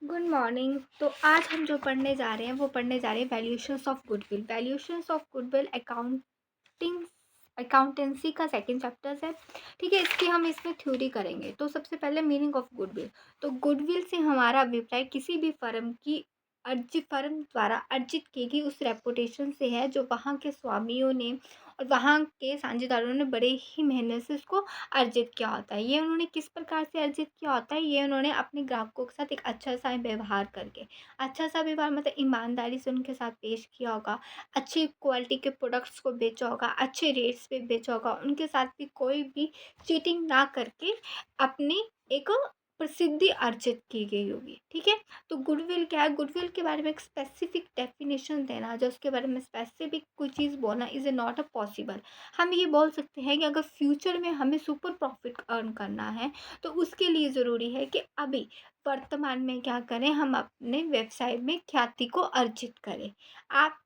Good morning. तो आज हम जो पढ़ने जा रहे हैं वो पढ़ने जा रहे हैं valuations of goodwill. Valuations of goodwill accounting accountancy का सेकंड चैप्टर है। ठीक है, इसकी हम इसमें थ्योरी करेंगे। तो सबसे पहले मीनिंग ऑफ गुडविल। तो गुडविल से हमारा अभिप्राय किसी भी फर्म द्वारा अर्जित की गई उस रेपुटेशन से है जो वहाँ के स्वामियों ने और वहाँ के साझेदारों ने बड़े ही मेहनत से उसको अर्जित किया होता है। ये उन्होंने किस प्रकार से अर्जित किया होता है? ये उन्होंने अपने ग्राहकों के साथ एक अच्छा सा व्यवहार करके, अच्छा सा व्यवहार मतलब ईमानदारी से उनके साथ पेश किया होगा, अच्छी क्वालिटी के प्रोडक्ट्स को बेचा होगा, अच्छे रेट्स पे बेचा होगा, उनके साथ भी कोई भी चीटिंग ना करके अपनी एक प्रसिद्धि अर्जित की गई होगी। ठीक है, तो गुडविल क्या है? गुडविल के बारे में एक स्पेसिफिक डेफिनेशन देना, जो उसके बारे में स्पेसिफिक कोई चीज़ बोलना इज़ नॉट अ पॉसिबल। हम ये बोल सकते हैं कि अगर फ्यूचर में हमें सुपर प्रॉफिट अर्न करना है तो उसके लिए ज़रूरी है कि अभी वर्तमान में क्या करें, हम अपने व्यवसाय में ख्याति को अर्जित करें। आप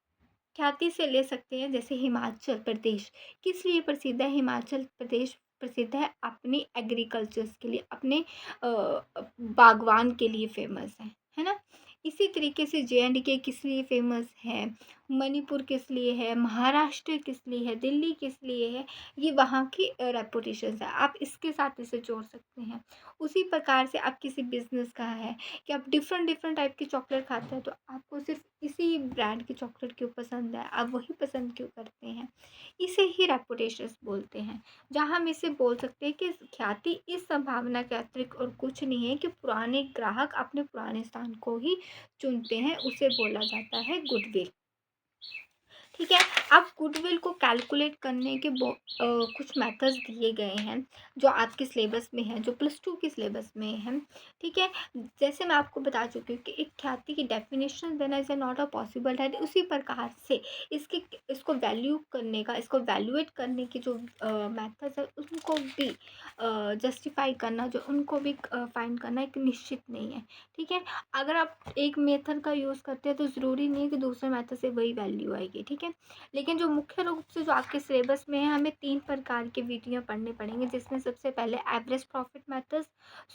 ख्याति से ले सकते हैं, जैसे हिमाचल प्रदेश किस लिए प्रसिद्ध है? हिमाचल प्रदेश प्रसिद्ध है अपनी एग्रीकल्चर्स के लिए, अपने बागवान के लिए फेमस है ना? इसी तरीके से जे.एंड.के किस लिए फेमस है, मणिपुर किस लिए है, महाराष्ट्र किस लिए है, दिल्ली किस लिए है? ये वहाँ की रेपुटेशन है। आप इसके साथ इसे जोड़ सकते हैं। उसी प्रकार से आप किसी बिजनेस का है कि आप डिफरेंट डिफरेंट टाइप की चॉकलेट खाते हैं, तो आपको सिर्फ इसी ब्रांड की चॉकलेट क्यों पसंद है, आप वही पसंद क्यों करते हैं? इसे ही रेपुटेशंस बोलते हैं। जहाँ हम इसे बोल सकते हैं कि ख्याति इस संभावना के अतिरिक्त और कुछ नहीं है कि पुराने ग्राहक अपने पुराने स्थान को ही चुनते हैं, उसे बोला जाता है गुडविल। ठीक है, अब गुडविल को कैलकुलेट करने के कुछ मेथड्स दिए गए हैं जो आपके सिलेबस में है, जो +2 के सिलेबस में है। ठीक है, जैसे मैं आपको बता चुकी हूँ कि एक ख्याति की डेफिनेशन देना इज़ नॉट अ पॉसिबल है। उसी प्रकार से इसको वैल्यू करने का, इसको वैल्यूएट करने की जो मेथड्स है उनको भी जस्टिफाई करना, जो उनको भी फाइंड करना एक निश्चित नहीं है। ठीक है, अगर आप एक मेथड का यूज़ करते हैं तो ज़रूरी नहीं है कि दूसरे मेथड से वही वैल्यू आएगी। ठीक है, लेकिन जो मुख्य रूप से जो आपके सिलेबस में है, हमें 3 प्रकार के विधियाँ पढ़ने पड़ेंगे, जिसमें सबसे पहले average profit method,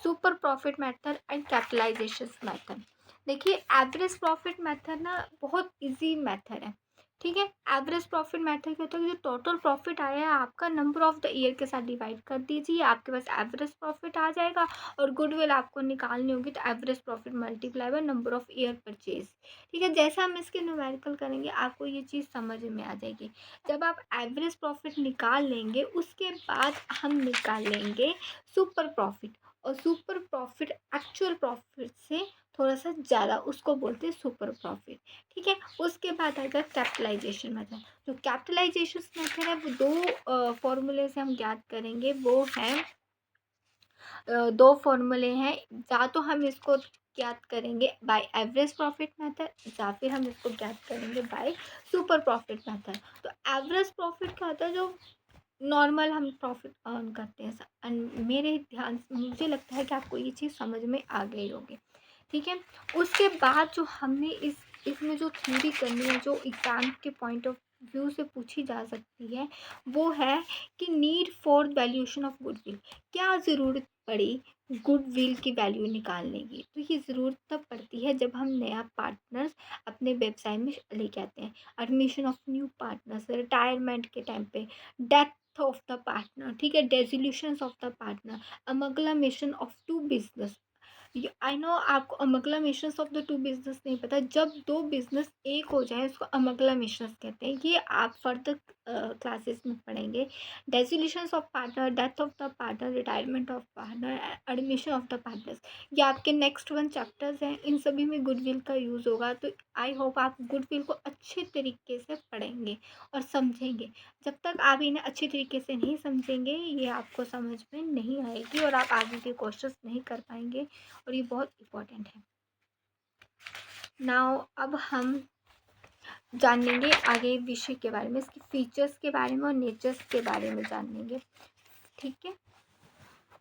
super profit method and capitalisation method. देखिए, एवरेज प्रॉफिट मेथड ना बहुत ईजी मेथड है। ठीक है, एवरेज प्रॉफिट मेथड क्या होता है कि जो टोटल प्रॉफिट आया है आपका, नंबर ऑफ द ईयर के साथ डिवाइड कर दीजिए, आपके पास एवरेज प्रॉफिट आ जाएगा। और गुडविल आपको निकालनी होगी तो average profit multiply by number of year purchase. ठीक है, जैसा हम इसके न्यूमेरिकल करेंगे आपको ये चीज़ समझ में आ जाएगी। जब आप एवरेज प्रॉफिट निकाल लेंगे उसके बाद हम निकाल लेंगे सुपर प्रॉफिट, और सुपर प्रॉफिट एक्चुअल प्रॉफिट से थोड़ा सा ज़्यादा, उसको बोलते हैं सुपर प्रॉफिट। ठीक है, उसके बाद आएगा कैपिटलाइजेशन मेथड। जो कैपिटलाइजेशन मेथड है वो दो फॉर्मूले से हम ज्ञात करेंगे। वो है दो फॉर्मूले हैं, या तो हम इसको ज्ञात करेंगे बाय एवरेज प्रॉफिट मेथड, या फिर हम इसको ज्ञात करेंगे बाय सुपर प्रॉफिट मेथड। तो एवरेज प्रॉफिट क्या होता है? जो नॉर्मल हम प्रॉफिट अर्न करते हैं। मेरे ध्यान से मुझे लगता है कि आपको ये चीज़ समझ में आ गई होगी। ठीक है, उसके बाद जो हमने इसमें जो थ्योरी करनी है, जो एग्ज़ाम के पॉइंट ऑफ व्यू से पूछी जा सकती है, वो है कि need for valuation of goodwill. क्या ज़रूरत पड़ी गुडविल की वैल्यू निकालने की? तो ये ज़रूरत तब पड़ती है जब हम नया पार्टनर्स अपने व्यवसाय में लेके आते हैं। Admission of new partners, retirement के टाइम पे, डेथ ऑफ द पार्टनर, ठीक है, dissolutions of the partner, amalgamation of two business. I know आपको amalgamations of the two business नहीं पता। जब दो बिजनेस एक हो जाए उसको अमगलामेशंस कहते हैं। ये आप फर्दर क्लासेस में पढ़ेंगे। Dissolutions of partner, death of the partner, retirement of partner, admission of the partners, ये आपके नेक्स्ट 1 चैप्टर्स हैं। इन सभी में गुडविल का यूज़ होगा। तो आई होप आप गुडविल को अच्छे तरीके से पढ़ेंगे और समझेंगे। जब तक आप इन्हें अच्छी तरीके से नहीं समझेंगे, ये आपको समझ में नहीं आएगी और आप आगे के क्वेश्चंस नहीं कर पाएंगे, और ये बहुत इम्पोर्टेंट है। नाउ अब हम जानेंगे आगे विषय के बारे में, इसके फीचर्स के बारे में और नेचर्स के बारे में जानेंगे। ठीक है।